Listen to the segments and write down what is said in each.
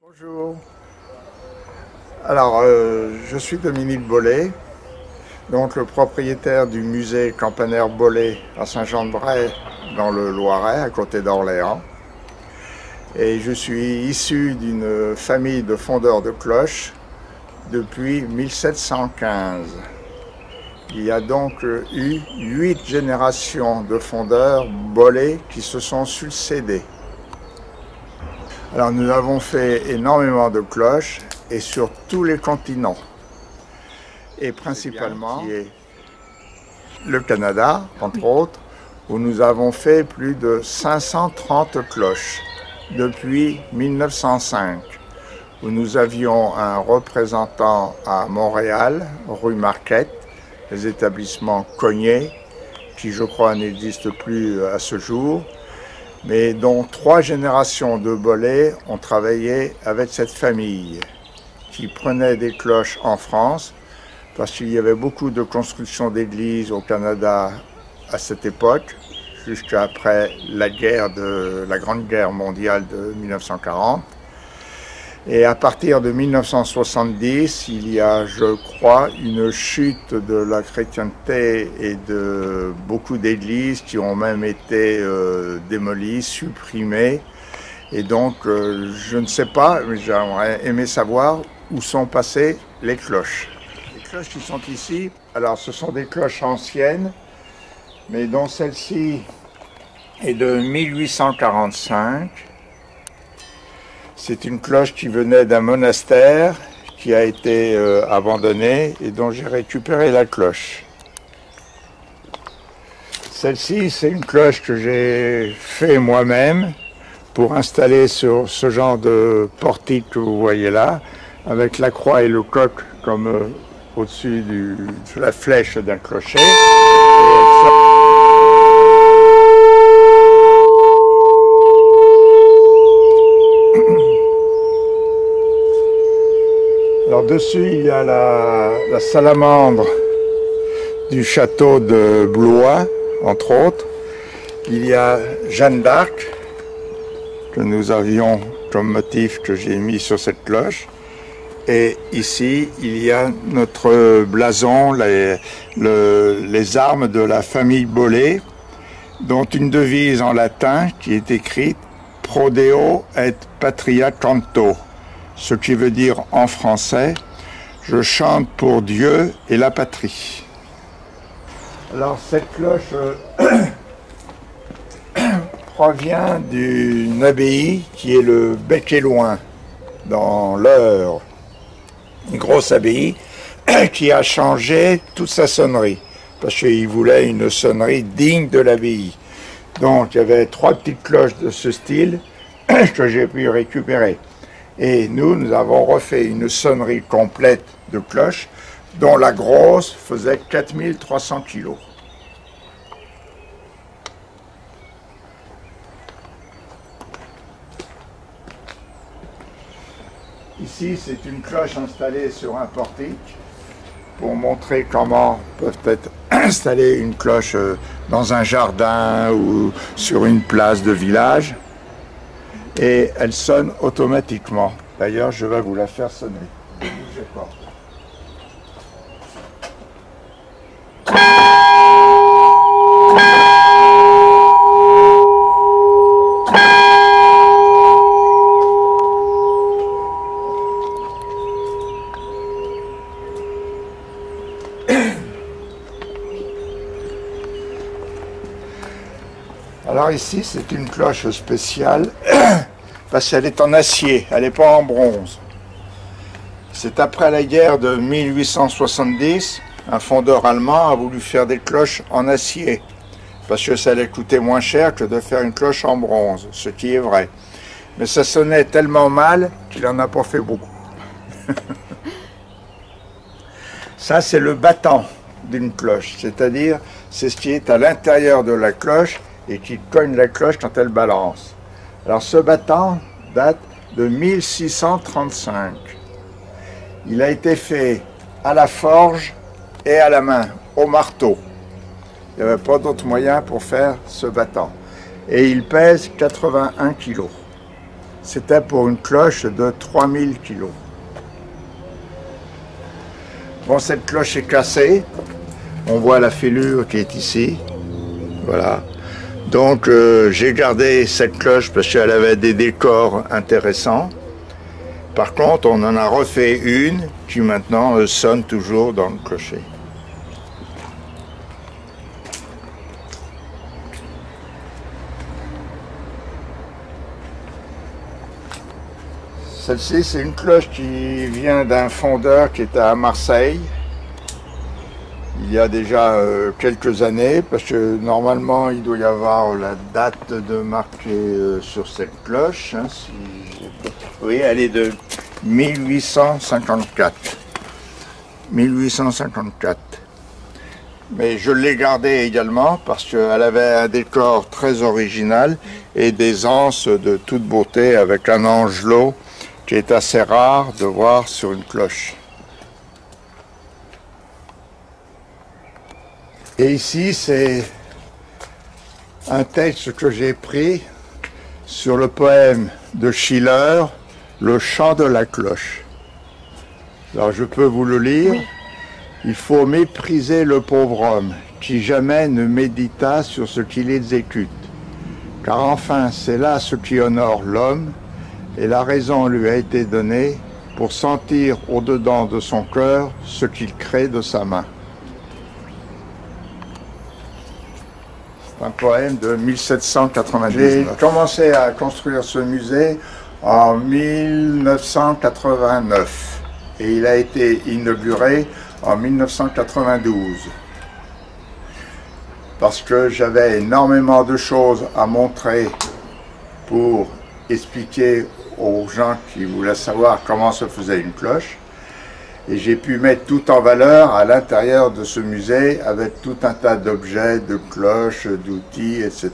Bonjour. Alors, je suis Dominique Bollé, donc le propriétaire du musée Campanaire Bollé à Saint-Jean-de-Bray, dans le Loiret, à côté d'Orléans. Et je suis issu d'une famille de fondeurs de cloches depuis 1715. Il y a donc eu 8 générations de fondeurs Bollé qui se sont succédés. Alors nous avons fait énormément de cloches et sur tous les continents. Et principalement le Canada, entre autres, où nous avons fait plus de 530 cloches depuis 1905, où nous avions un représentant à Montréal, rue Marquette, les établissements Cognier, qui je crois n'existent plus à ce jour, mais dont 3 générations de Bollé ont travaillé avec cette famille, qui prenait des cloches en France, parce qu'il y avait beaucoup de construction d'églises au Canada à cette époque, jusqu'après la Grande Guerre mondiale de 1940. Et à partir de 1970, il y a, je crois, une chute de la chrétienté et de beaucoup d'églises qui ont même été démolies, supprimées. Et donc, je ne sais pas, mais j'aimerais aimer savoir où sont passées les cloches. Les cloches qui sont ici, alors ce sont des cloches anciennes, mais dont celle-ci est de 1845. C'est une cloche qui venait d'un monastère qui a été abandonné et dont j'ai récupéré la cloche. Celle-ci, c'est une cloche que j'ai fait moi-même pour installer sur ce genre de portique que vous voyez là, avec la croix et le coq comme au-dessus de la flèche d'un clocher. Alors dessus, il y a la salamandre du château de Blois, entre autres. Il y a Jeanne d'Arc, que nous avions comme motif que j'ai mis sur cette cloche. Et ici, il y a notre blason, les armes de la famille Bollé, dont une devise en latin qui est écrite « Prodeo et patria canto », ce qui veut dire en français « Je chante pour Dieu et la patrie ». Alors cette cloche provient d'une abbaye qui est le Bec-et-Loing, dans l'Eure. Une grosse abbaye qui a changé toute sa sonnerie, parce qu'il voulait une sonnerie digne de l'abbaye. Donc il y avait 3 petites cloches de ce style que j'ai pu récupérer. Et nous avons refait une sonnerie complète de cloches, dont la grosse faisait 4300 kilos. Ici, c'est une cloche installée sur un portique pour montrer comment peuvent être installées une cloche dans un jardin ou sur une place de village. Et elle sonne automatiquement. D'ailleurs, je vais vous la faire sonner. Ne bougez pas. Alors ici, c'est une cloche spéciale parce qu'elle est en acier, elle n'est pas en bronze. C'est après la guerre de 1870, un fondeur allemand a voulu faire des cloches en acier parce que ça allait coûter moins cher que de faire une cloche en bronze, ce qui est vrai. Mais ça sonnait tellement mal qu'il n'en a pas fait beaucoup. Ça, c'est le battant d'une cloche, c'est-à-dire c'est ce qui est à l'intérieur de la cloche et qui cogne la cloche quand elle balance. Alors ce battant date de 1635. Il a été fait à la forge et à la main, au marteau. Il n'y avait pas d'autre moyen pour faire ce battant. Et il pèse 81 kg. C'était pour une cloche de 3000 kilos. Bon, cette cloche est cassée. On voit la fêlure qui est ici. Voilà. Donc j'ai gardé cette cloche parce qu'elle avait des décors intéressants. Par contre, on en a refait une qui maintenant sonne toujours dans le clocher. Celle-ci, c'est une cloche qui vient d'un fondeur qui était à Marseille. Il y a déjà quelques années, parce que normalement il doit y avoir la date de marquée sur cette cloche. Hein, si... Oui, elle est de 1854. 1854. Mais je l'ai gardée également parce qu'elle avait un décor très original et des anses de toute beauté avec un angelot qui est assez rare de voir sur une cloche. Et ici, c'est un texte que j'ai pris sur le poème de Schiller, Le chant de la cloche. Alors, je peux vous le lire. Oui. Il faut mépriser le pauvre homme qui jamais ne médita sur ce qu'il exécute. Car enfin, c'est là ce qui honore l'homme, et la raison lui a été donnée pour sentir au-dedans de son cœur ce qu'il crée de sa main. Un poème de 1799. J'ai commencé à construire ce musée en 1989 et il a été inauguré en 1992 parce que j'avais énormément de choses à montrer pour expliquer aux gens qui voulaient savoir comment se faisait une cloche. Et j'ai pu mettre tout en valeur à l'intérieur de ce musée avec tout un tas d'objets, de cloches, d'outils, etc.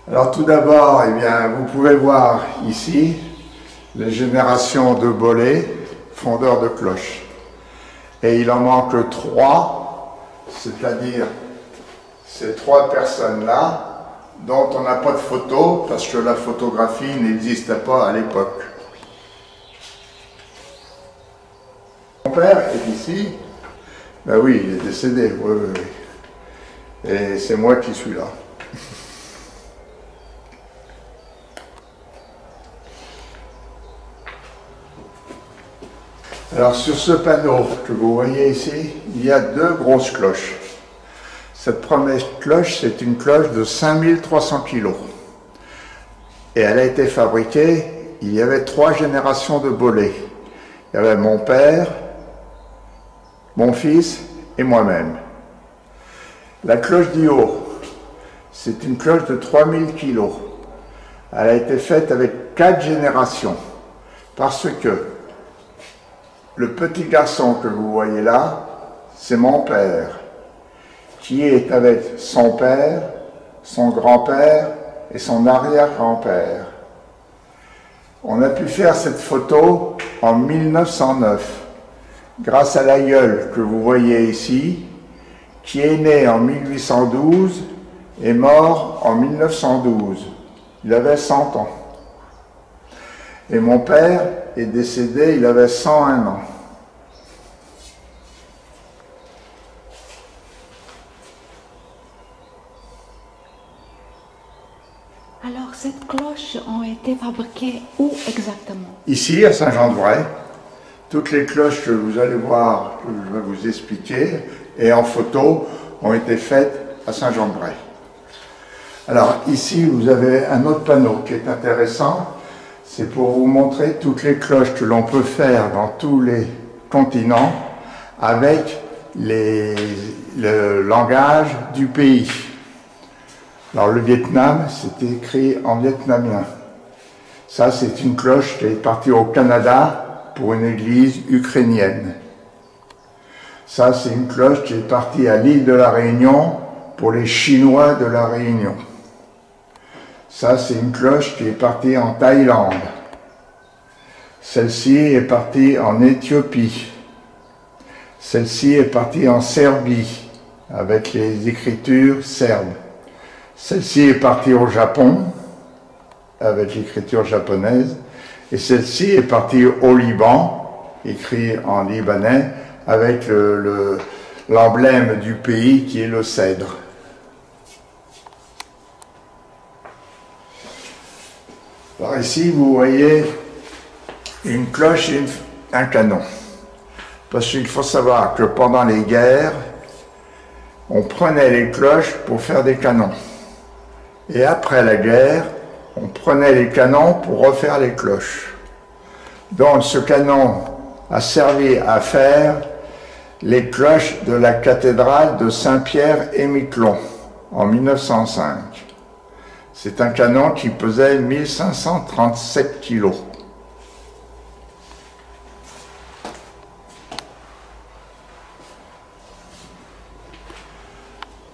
Alors tout d'abord, eh bien, vous pouvez voir ici les générations de Bollé, fondeurs de cloches. Et il en manque 3, c'est-à-dire ces 3 personnes-là, dont on n'a pas de photo parce que la photographie n'existait pas à l'époque. Mon père est ici. Ben oui, il est décédé, oui, oui, oui. Et c'est moi qui suis là. Alors sur ce panneau que vous voyez ici, il y a 2 grosses cloches. Cette première cloche, c'est une cloche de 5300 kg. Et elle a été fabriquée, il y avait 3 générations de Bollé. Il y avait mon père, mon fils et moi-même. La cloche du haut, c'est une cloche de 3000 kg. Elle a été faite avec 4 générations. Parce que le petit garçon que vous voyez là, c'est mon père, qui est avec son père, son grand-père et son arrière-grand-père. On a pu faire cette photo en 1909, grâce à l'aïeul que vous voyez ici, qui est né en 1812 et mort en 1912. Il avait 100 ans. Et mon père est décédé, il avait 101 ans. Alors, ces cloches ont été fabriquées où exactement? Ici, à Saint-Jean-de-Bray. Toutes les cloches que vous allez voir, que je vais vous expliquer, et en photo, ont été faites à Saint-Jean-de-Bray. Alors, ici, vous avez un autre panneau qui est intéressant. C'est pour vous montrer toutes les cloches que l'on peut faire dans tous les continents avec le langage du pays. Alors le Vietnam, c'est écrit en vietnamien. Ça, c'est une cloche qui est partie au Canada pour une église ukrainienne. Ça, c'est une cloche qui est partie à l'île de la Réunion pour les Chinois de la Réunion. Ça, c'est une cloche qui est partie en Thaïlande. Celle-ci est partie en Éthiopie. Celle-ci est partie en Serbie. avec les écritures serbes. Celle-ci est partie au Japon avec l'écriture japonaise et celle-ci est partie au Liban, écrit en libanais, avec l'emblème du pays qui est le cèdre. Alors ici, vous voyez une cloche et un canon. Parce qu'il faut savoir que pendant les guerres, on prenait les cloches pour faire des canons. Et après la guerre, on prenait les canons pour refaire les cloches. Donc ce canon a servi à faire les cloches de la cathédrale de Saint-Pierre et Miquelon en 1905. C'est un canon qui pesait 1537 kg.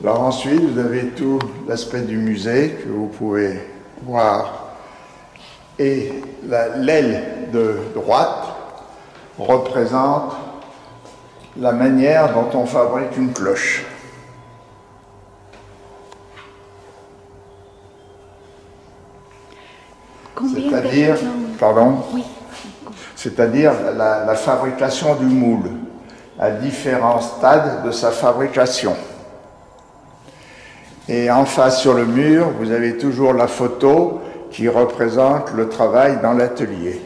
Alors ensuite, vous avez tout l'aspect du musée que vous pouvez voir. Et l'aile de droite représente la manière dont on fabrique une cloche. C'est-à-dire, pardon, oui. C'est-à-dire la fabrication du moule, à différents stades de sa fabrication. Et en face sur le mur, vous avez toujours la photo qui représente le travail dans l'atelier,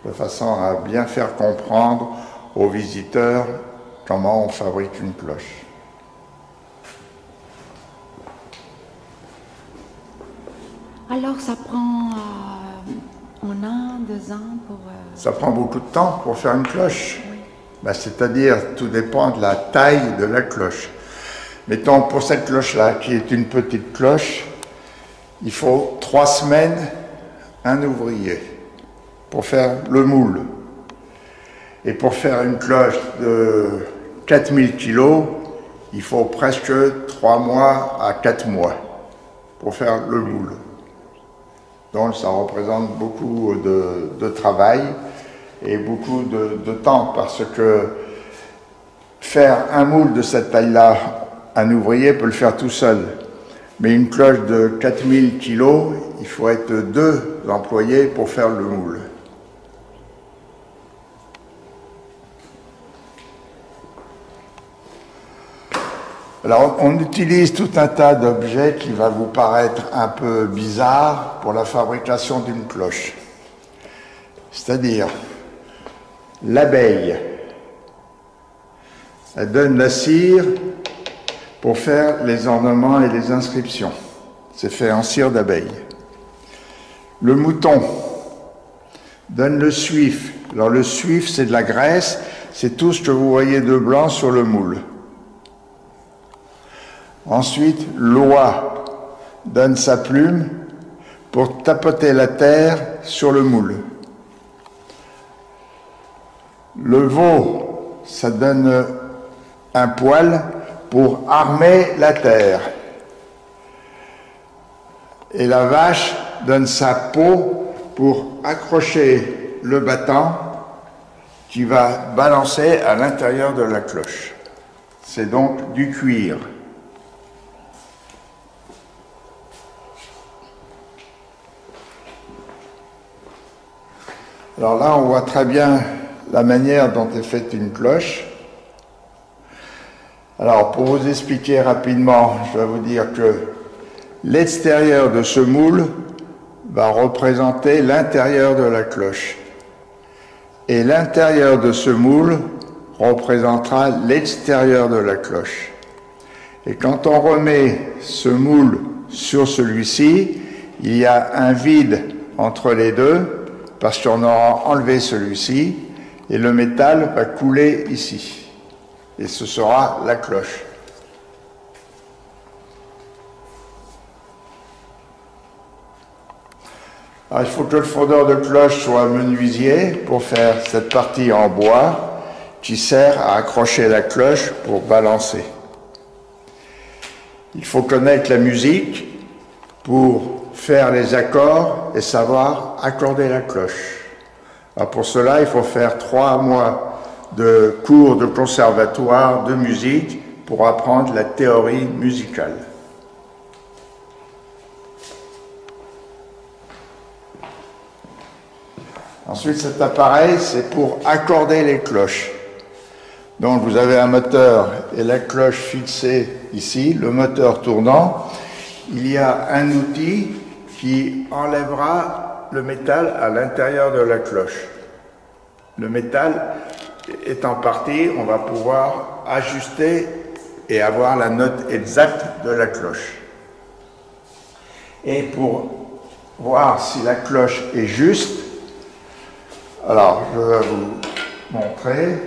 de façon à bien faire comprendre aux visiteurs comment on fabrique une cloche. Alors ça prend un an, 2 ans pour... Ça prend beaucoup de temps pour faire une cloche. Oui. Ben, c'est-à-dire, tout dépend de la taille de la cloche. Mettons, pour cette cloche-là, qui est une petite cloche, il faut 3 semaines, un ouvrier, pour faire le moule. Et pour faire une cloche de 4000 kg, il faut presque 3 mois à 4 mois pour faire le moule. Donc ça représente beaucoup de travail et beaucoup de temps, parce que faire un moule de cette taille-là, un ouvrier peut le faire tout seul. Mais une cloche de 4000 kg, il faut être 2 employés pour faire le moule. Alors, on utilise tout un tas d'objets qui va vous paraître un peu bizarres pour la fabrication d'une cloche. C'est-à-dire, l'abeille, elle donne la cire pour faire les ornements et les inscriptions. C'est fait en cire d'abeille. Le mouton donne le suif. Alors le suif, c'est de la graisse, c'est tout ce que vous voyez de blanc sur le moule. Ensuite, l'oie donne sa plume pour tapoter la terre sur le moule. Le veau, ça donne un poil pour armer la terre. Et la vache donne sa peau pour accrocher le battant qui va balancer à l'intérieur de la cloche. C'est donc du cuir. Alors là, on voit très bien la manière dont est faite une cloche. Alors, pour vous expliquer rapidement, je vais vous dire que l'extérieur de ce moule va représenter l'intérieur de la cloche. Et l'intérieur de ce moule représentera l'extérieur de la cloche. Et quand on remet ce moule sur celui-ci, il y a un vide entre les deux, parce qu'on aura enlevé celui-ci, et le métal va couler ici. Et ce sera la cloche. Alors, il faut que le fondeur de cloche soit menuisier pour faire cette partie en bois qui sert à accrocher la cloche pour balancer. Il faut connaître la musique pour faire les accords et savoir accorder la cloche. Alors pour cela, il faut faire 3 mois de cours de conservatoire de musique pour apprendre la théorie musicale. Ensuite, cet appareil, c'est pour accorder les cloches. Donc, vous avez un moteur et la cloche fixée ici, le moteur tournant. Il y a un outil qui enlèvera le métal à l'intérieur de la cloche. Le métal étant parti, on va pouvoir ajuster et avoir la note exacte de la cloche. Et pour voir si la cloche est juste, alors je vais vous montrer.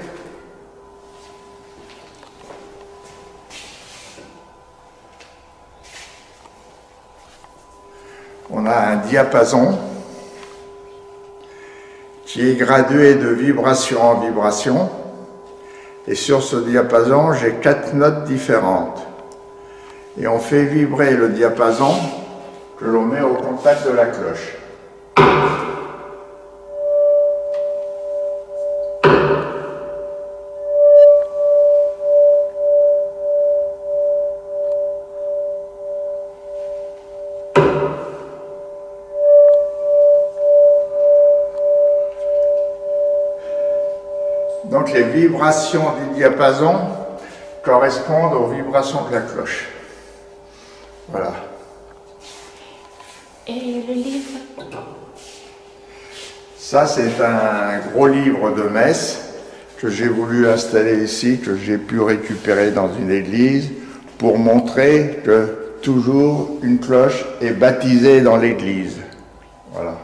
On a un diapason qui est gradué de vibration en vibration. Et sur ce diapason, j'ai 4 notes différentes. Et on fait vibrer le diapason que l'on met au contact de la cloche. Donc les vibrations du diapason correspondent aux vibrations de la cloche. Voilà. Et le livre? Ça, c'est un gros livre de messe que j'ai voulu installer ici, que j'ai pu récupérer dans une église, pour montrer que toujours une cloche est baptisée dans l'église. Voilà.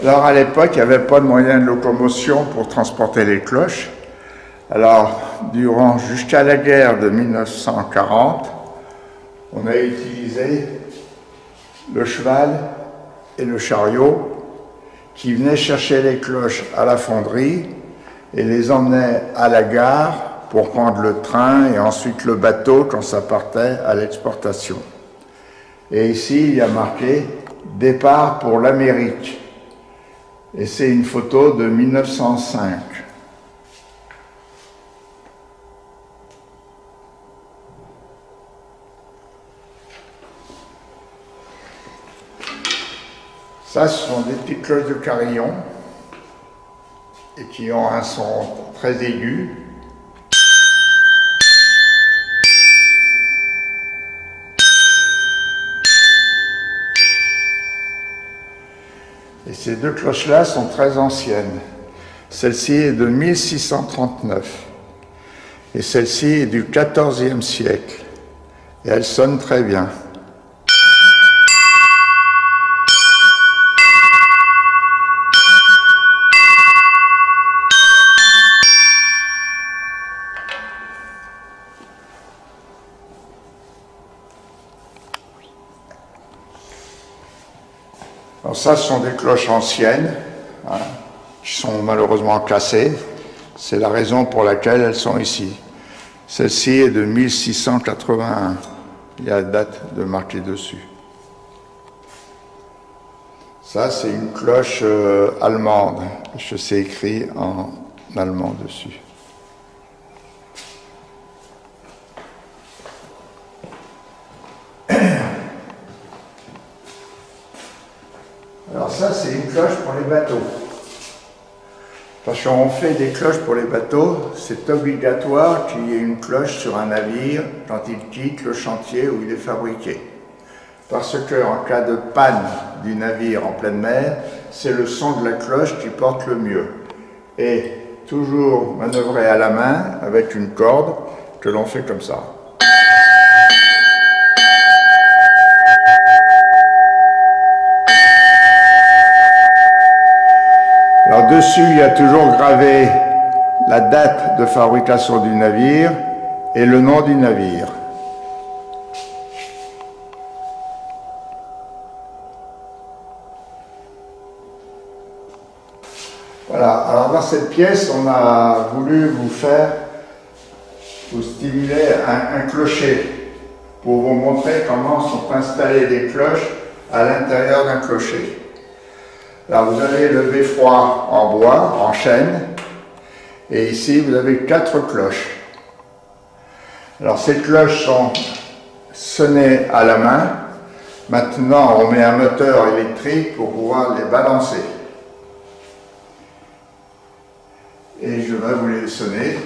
Alors à l'époque, il n'y avait pas de moyen de locomotion pour transporter les cloches. Alors, jusqu'à la guerre de 1940, on a utilisé le cheval et le chariot qui venaient chercher les cloches à la fonderie et les emmenaient à la gare pour prendre le train et ensuite le bateau quand ça partait à l'exportation. Et ici, il y a marqué « Départ pour l'Amérique ». Et c'est une photo de 1905. Ça, ce sont des petites cloches de carillon et qui ont un son très aigu. Et ces deux cloches-là sont très anciennes. Celle-ci est de 1639 et celle-ci est du XIVe siècle. Et elle sonne très bien. Alors ça, ce sont des cloches anciennes, hein, qui sont malheureusement cassées. C'est la raison pour laquelle elles sont ici. Celle-ci est de 1681. Il y a la date de marquée dessus. Ça, c'est une cloche allemande. Je sais écrit en allemand dessus. Alors ça, c'est une cloche pour les bateaux. Parce qu'on fait des cloches pour les bateaux, c'est obligatoire qu'il y ait une cloche sur un navire quand il quitte le chantier où il est fabriqué. Parce qu'en cas de panne du navire en pleine mer, c'est le son de la cloche qui porte le mieux. Et toujours manœuvrer à la main avec une corde que l'on fait comme ça. Alors dessus, il y a toujours gravé la date de fabrication du navire et le nom du navire. Voilà, alors dans cette pièce, on a voulu vous stimuler un clocher pour vous montrer comment sont installées les cloches à l'intérieur d'un clocher. Là, vous avez le beffroi en bois, en chêne, et ici, vous avez 4 cloches. Alors, ces cloches sont sonnées à la main. Maintenant, on met un moteur électrique pour pouvoir les balancer. Et je vais vous les sonner.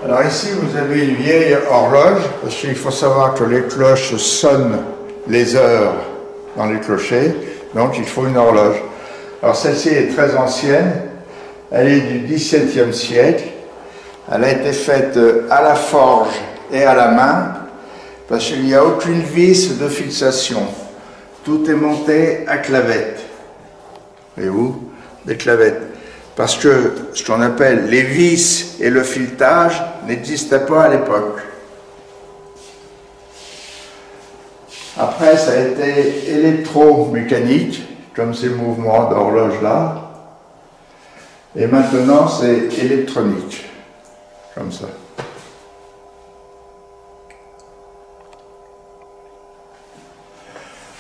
Alors ici, vous avez une vieille horloge, parce qu'il faut savoir que les cloches sonnent les heures dans les clochers, donc il faut une horloge. Alors celle-ci est très ancienne, elle est du XVIIe siècle, elle a été faite à la forge et à la main, parce qu'il n'y a aucune vis de fixation. Tout est monté à clavette. Voyez-vous, des clavettes. Parce que ce qu'on appelle les vis et le filetage n'existaient pas à l'époque. Après, ça a été électromécanique, comme ces mouvements d'horloge là. Et maintenant, c'est électronique, comme ça.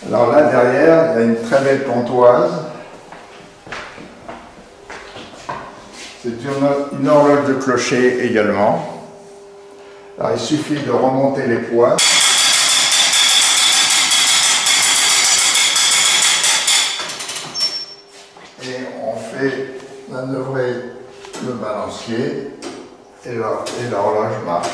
Alors là, derrière, il y a une très belle comptoise. C'est une horloge de clocher également. Alors il suffit de remonter les poids. Et on fait manœuvrer le balancier et l'horloge marche.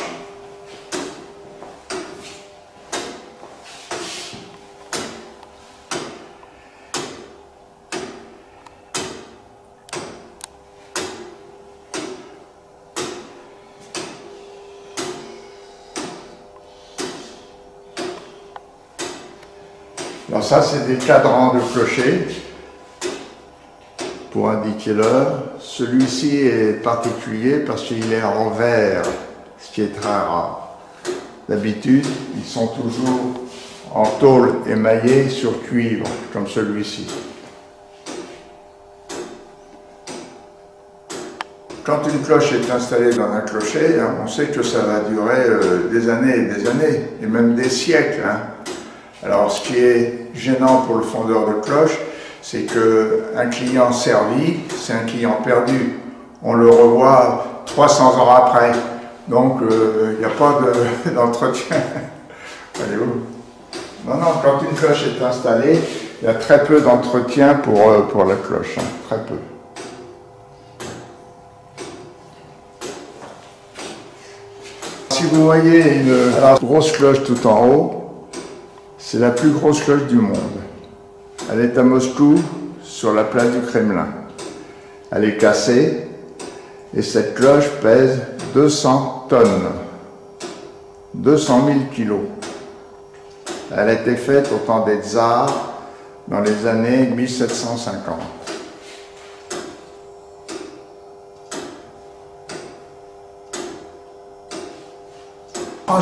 Alors ça, c'est des cadrans de clocher pour indiquer l'heure. Celui-ci est particulier parce qu'il est en verre, ce qui est très rare. D'habitude, ils sont toujours en tôle émaillée sur cuivre, comme celui-ci. Quand une cloche est installée dans un clocher, on sait que ça va durer des années et même des siècles. Alors, ce qui est gênant pour le fondeur de cloche, c'est qu'un client servi, c'est un client perdu. On le revoit 300 ans après. Donc, il n'y a pas d'entretien. Allez-vous. Non, quand une cloche est installée, il y a très peu d'entretien pour la cloche. Très peu. Si vous voyez une grosse cloche tout en haut, c'est la plus grosse cloche du monde. Elle est à Moscou, sur la place du Kremlin. Elle est cassée et cette cloche pèse 200 tonnes, 200 000 kilos. Elle a été faite au temps des tsars dans les années 1750.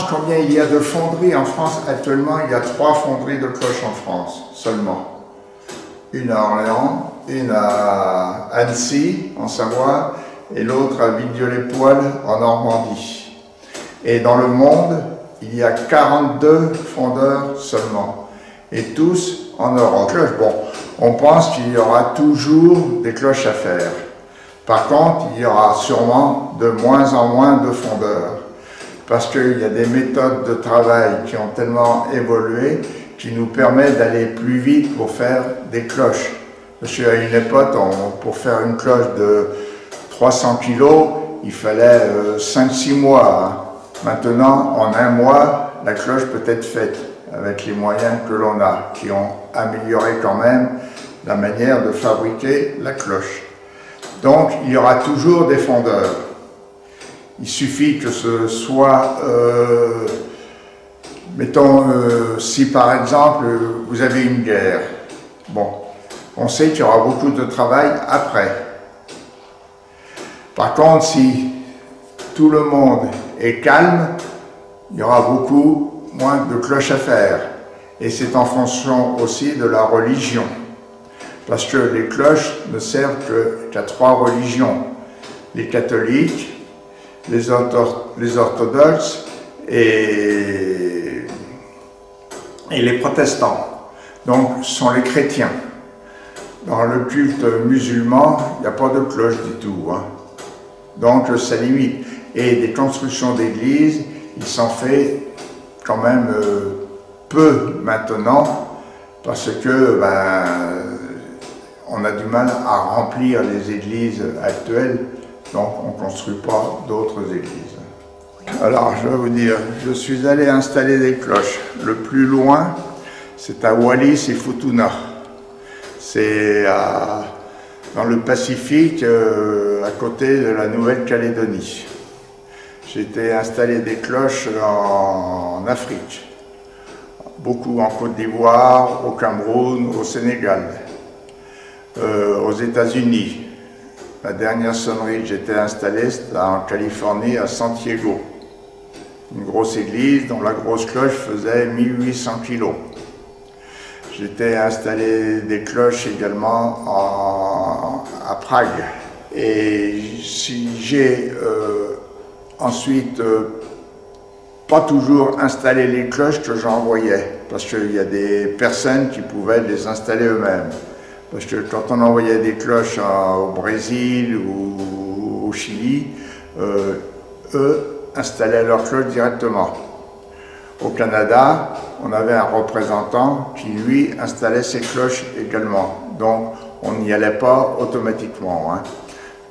Combien il y a de fonderies en France? Actuellement, il y a 3 fonderies de cloches en France seulement. Une à Orléans, une à Annecy, en Savoie, et l'autre à Vidieu-les-Poêles, en Normandie. Et dans le monde, il y a 42 fondeurs seulement, et tous en Europe. Bon, on pense qu'il y aura toujours des cloches à faire. Par contre, il y aura sûrement de moins en moins de fondeurs. Parce qu'il y a des méthodes de travail qui ont tellement évolué qui nous permettent d'aller plus vite pour faire des cloches. Parce qu'à une époque, pour faire une cloche de 300 kilos, il fallait 5-6 mois. Hein. Maintenant, en un mois, la cloche peut être faite avec les moyens que l'on a, qui ont amélioré quand même la manière de fabriquer la cloche. Donc, il y aura toujours des fondeurs. Il suffit que ce soit, mettons, si par exemple vous avez une guerre, bon, on sait qu'il y aura beaucoup de travail après. Par contre, si tout le monde est calme, il y aura beaucoup moins de cloches à faire. Et c'est en fonction aussi de la religion. Parce que les cloches ne servent qu'à 3 religions. Les catholiques, les orthodoxes et les protestants. Donc, ce sont les chrétiens. Dans le culte musulman, il n'y a pas de cloche du tout. Hein. Donc, ça limite. Et des constructions d'églises, il s'en fait quand même peu maintenant, parce que on a du mal à remplir les églises actuelles, donc on ne construit pas d'autres églises. Alors, je vais vous dire, je suis allé installer des cloches. Le plus loin, c'est à Wallis et Futuna. C'est dans le Pacifique, à côté de la Nouvelle-Calédonie. J'ai été installer des cloches en Afrique, beaucoup en Côte d'Ivoire, au Cameroun, au Sénégal, aux États-Unis. La dernière sonnerie que j'étais installée, c'était en Californie, à San Diego. Une grosse église dont la grosse cloche faisait 1800 kilos. J'étais installé des cloches également à Prague. Et si j'ai ensuite pas toujours installé les cloches que j'envoyais, parce qu'il y a des personnes qui pouvaient les installer eux-mêmes. Parce que quand on envoyait des cloches au Brésil ou au Chili, eux installaient leurs cloches directement. Au Canada, on avait un représentant qui, lui, installait ses cloches également. Donc, on n'y allait pas automatiquement. Hein.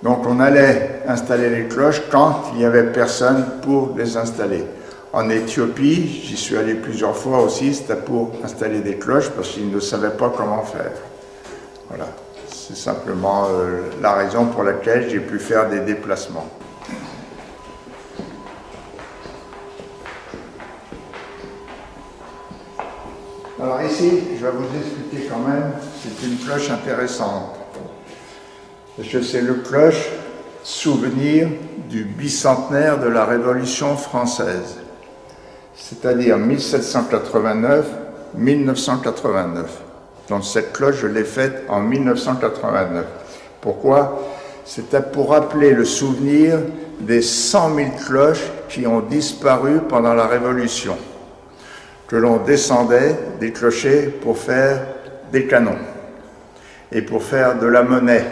Donc, on allait installer les cloches quand il n'y avait personne pour les installer. En Éthiopie, j'y suis allé plusieurs fois aussi, c'était pour installer des cloches parce qu'ils ne savaient pas comment faire. Voilà, c'est simplement la raison pour laquelle j'ai pu faire des déplacements. Alors ici, je vais vous expliquer quand même, c'est une cloche intéressante. Parce que c'est le cloche souvenir du bicentenaire de la Révolution française. C'est-à-dire 1789-1989. Donc cette cloche, je l'ai faite en 1989. Pourquoi? C'était pour rappeler le souvenir des 100 000 cloches qui ont disparu pendant la Révolution, que l'on descendait des clochers pour faire des canons et pour faire de la monnaie,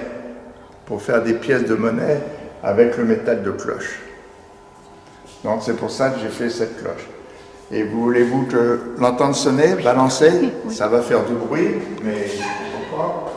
pour faire des pièces de monnaie avec le métal de cloche. Donc c'est pour ça que j'ai fait cette cloche. Et voulez-vous que l'entendre sonner, balancer? Oui. Ça va faire du bruit, mais pourquoi?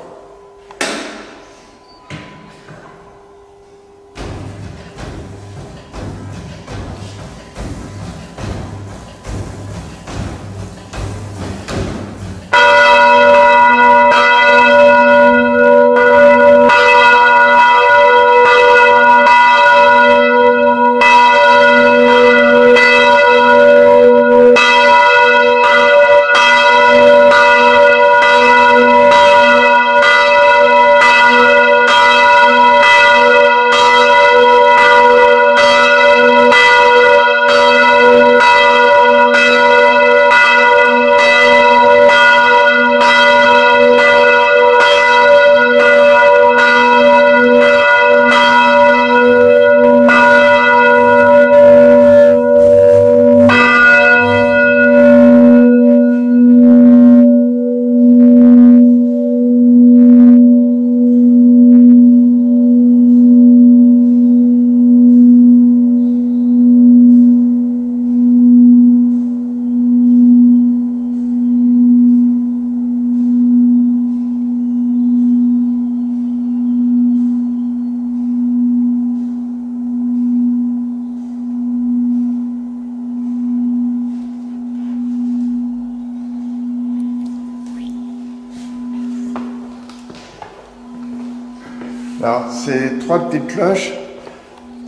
Alors, ces trois petites cloches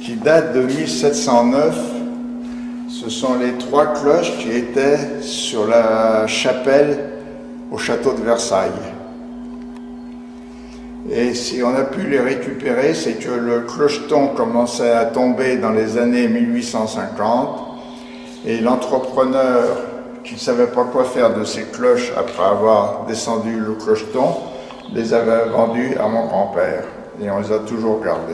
qui datent de 1709, ce sont les trois cloches qui étaient sur la chapelle au château de Versailles. Et si on a pu les récupérer, c'est que le clocheton commençait à tomber dans les années 1850 et l'entrepreneur qui ne savait pas quoi faire de ces cloches après avoir descendu le clocheton les avait vendues à mon grand-père et on les a toujours gardées.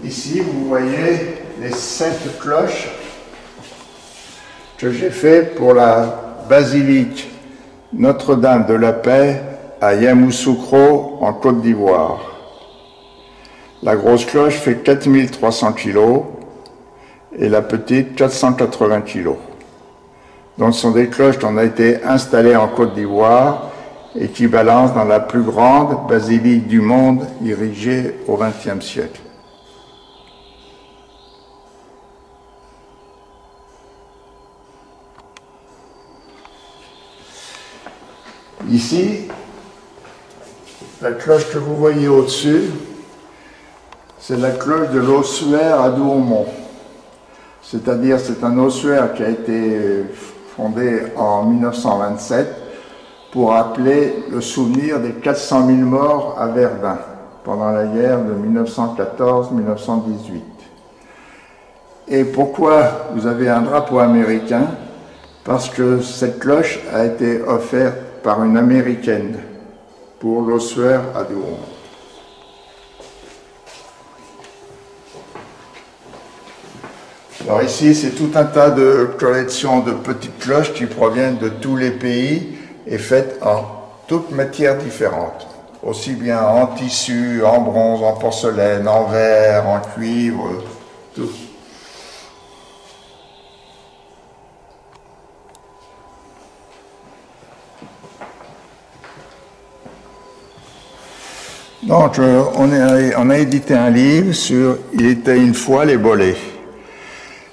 Ici, vous voyez les 7 cloches que j'ai fait pour la basilique Notre-Dame de la Paix à Yamoussoukro en Côte d'Ivoire. La grosse cloche fait 4300 kg et la petite 480 kg. Donc ce sont des cloches qui ont été installées en Côte d'Ivoire et qui balancent dans la plus grande basilique du monde érigée au XXe siècle. Ici, la cloche que vous voyez au-dessus, c'est la cloche de l'ossuaire à Douaumont. C'est-à-dire, c'est un ossuaire qui a été fondé en 1927 pour rappeler le souvenir des 400 000 morts à Verdun pendant la guerre de 1914-1918. Et pourquoi vous avez un drapeau américain? Parce que cette cloche a été offerte par une américaine pour l'ossuaire à Douaumont. Alors ici, c'est tout un tas de collections de petites cloches qui proviennent de tous les pays et faites en toutes matières différentes. Aussi bien en tissu, en bronze, en porcelaine, en verre, en cuivre, tout. Donc, on a édité un livre sur « Il était une fois les bolets ».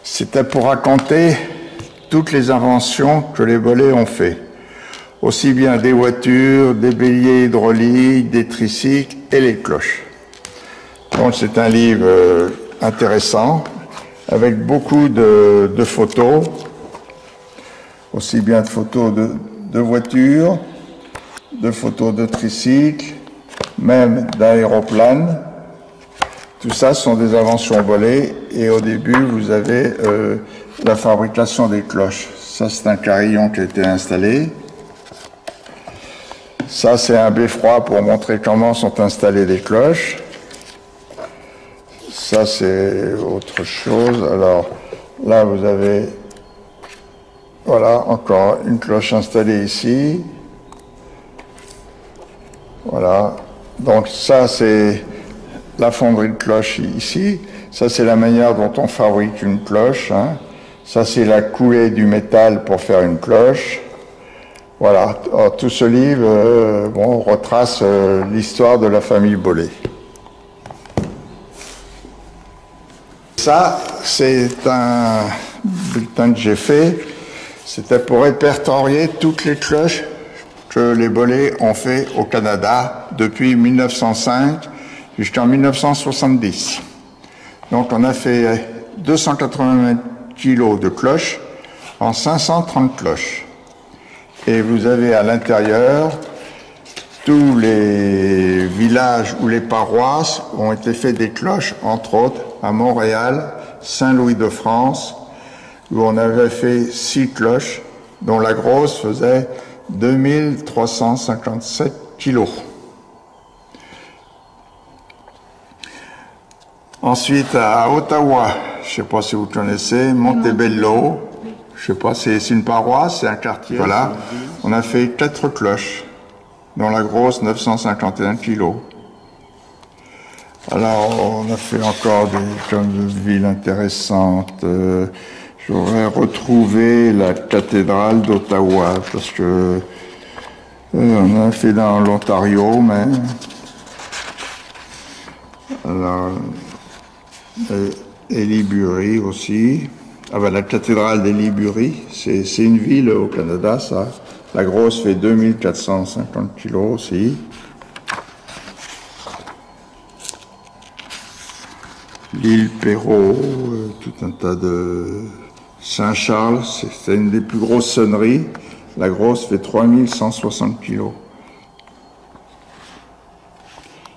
C'était pour raconter toutes les inventions que les bolets ont fait. Aussi bien des voitures, des béliers hydrauliques, des tricycles et les cloches. Donc, c'est un livre intéressant, avec beaucoup de photos, aussi bien de photos de voitures, de photos de tricycles, même d'aéroplanes. Tout ça sont des inventions bolets et au début vous avez la fabrication des cloches. Ça c'est un carillon qui a été installé. Ça c'est un beffroi pour montrer comment sont installées les cloches. Ça c'est autre chose. Alors là vous avez, voilà, encore une cloche installée ici. Voilà. Donc ça, c'est la fonderie de cloche ici. Ça, c'est la manière dont on fabrique une cloche. Hein. Ça, c'est la coulée du métal pour faire une cloche. Voilà. Alors, tout ce livre retrace l'histoire de la famille Bollé. Ça, c'est un bulletin que j'ai fait. C'était pour répertorier toutes les cloches que les Bollé ont fait au Canada depuis 1905 jusqu'en 1970. Donc on a fait 280 kilos de cloches en 530 cloches. Et vous avez à l'intérieur tous les villages ou les paroisses où ont été fait des cloches, entre autres à Montréal, Saint-Louis-de-France, où on avait fait 6 cloches, dont la grosse faisait 2357 kilos. Ensuite, à Ottawa, je ne sais pas si vous connaissez, Montebello, je ne sais pas, c'est une paroisse, c'est un quartier, voilà. On a fait 4 cloches, dont la grosse 951 kilos. Alors, on a fait encore des villes intéressantes. J'aurais retrouvé la cathédrale d'Ottawa, parce que on a fait dans l'Ontario, mais... Alors, Elibury aussi. Ah ben, la cathédrale d'Elibury, c'est une ville au Canada, ça. La grosse fait 2450 kilos aussi. L'île Perrault, tout un tas de... Saint-Charles, c'est une des plus grosses sonneries. La grosse fait 3160 kilos.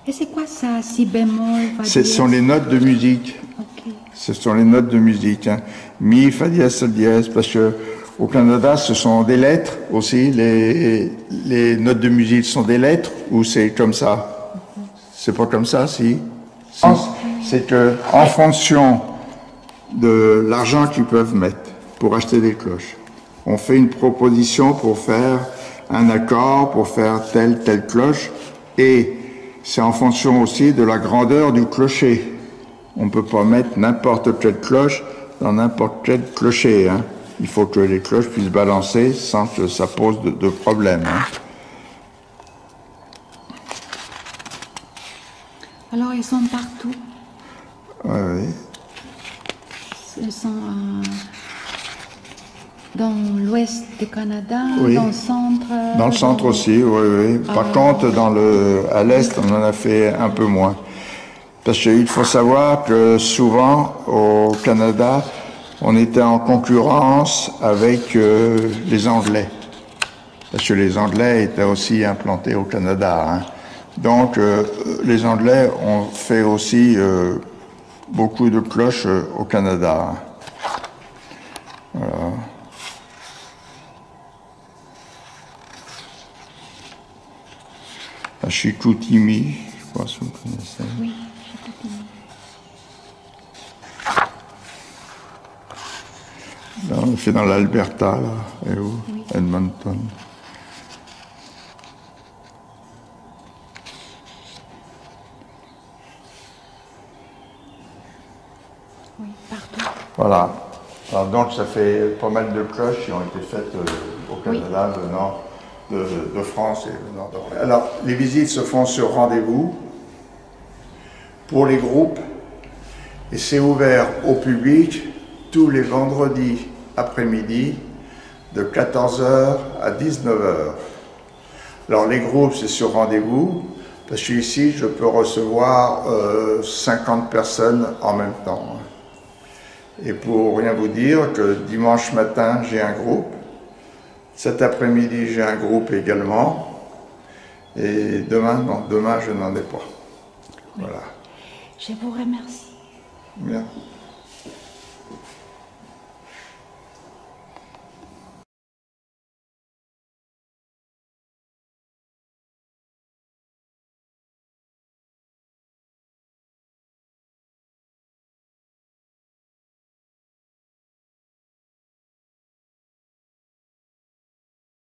Et c'est quoi ça, si bémol, fa Ce dièse? sont les notes de musique. Ok. Ce sont les notes de musique. Hein. Mi, fa dièse, sol dièse, parce que au Canada, ce sont des lettres aussi. Les notes de musique sont des lettres ou c'est comme ça? C'est pas comme ça, si? C'est que en fonction de l'argent qu'ils peuvent mettre pour acheter des cloches, on fait une proposition pour faire un accord, pour faire telle cloche, et c'est en fonction aussi de la grandeur du clocher. On ne peut pas mettre n'importe quelle cloche dans n'importe quel clocher. Hein. Il faut que les cloches puissent balancer sans que ça pose de problème. Hein. Alors, ils sont partout. Oui. Ils sont dans l'ouest du Canada, Oui. dans le centre. Dans le centre aussi, oui. Par contre, à l'est, on en a fait un peu moins. Parce qu'il faut savoir que souvent, au Canada, on était en concurrence avec les Anglais. Parce que les Anglais étaient aussi implantés au Canada. Hein. Donc, les Anglais ont fait aussi beaucoup de cloches au Canada. Voilà. À Chicoutimi, je sais pas si vous connaissez. Oui, Chicoutimi. Là, on fait dans l'Alberta, là, et où? Oui. Edmonton. Oui, partout. Voilà. Alors, donc, ça fait pas mal de cloches qui ont été faites au Canada, oui. Venant de France et venant d'Orléans. Alors, les visites se font sur rendez-vous pour les groupes et c'est ouvert au public tous les vendredis après-midi de 14h à 19h. Alors, les groupes, c'est sur rendez-vous parce que ici, je peux recevoir 50 personnes en même temps. Et pour rien vous dire que dimanche matin, j'ai un groupe. Cet après-midi, j'ai un groupe également. Et demain, non, demain, je n'en ai pas. Oui. Voilà. Je vous remercie. Bien.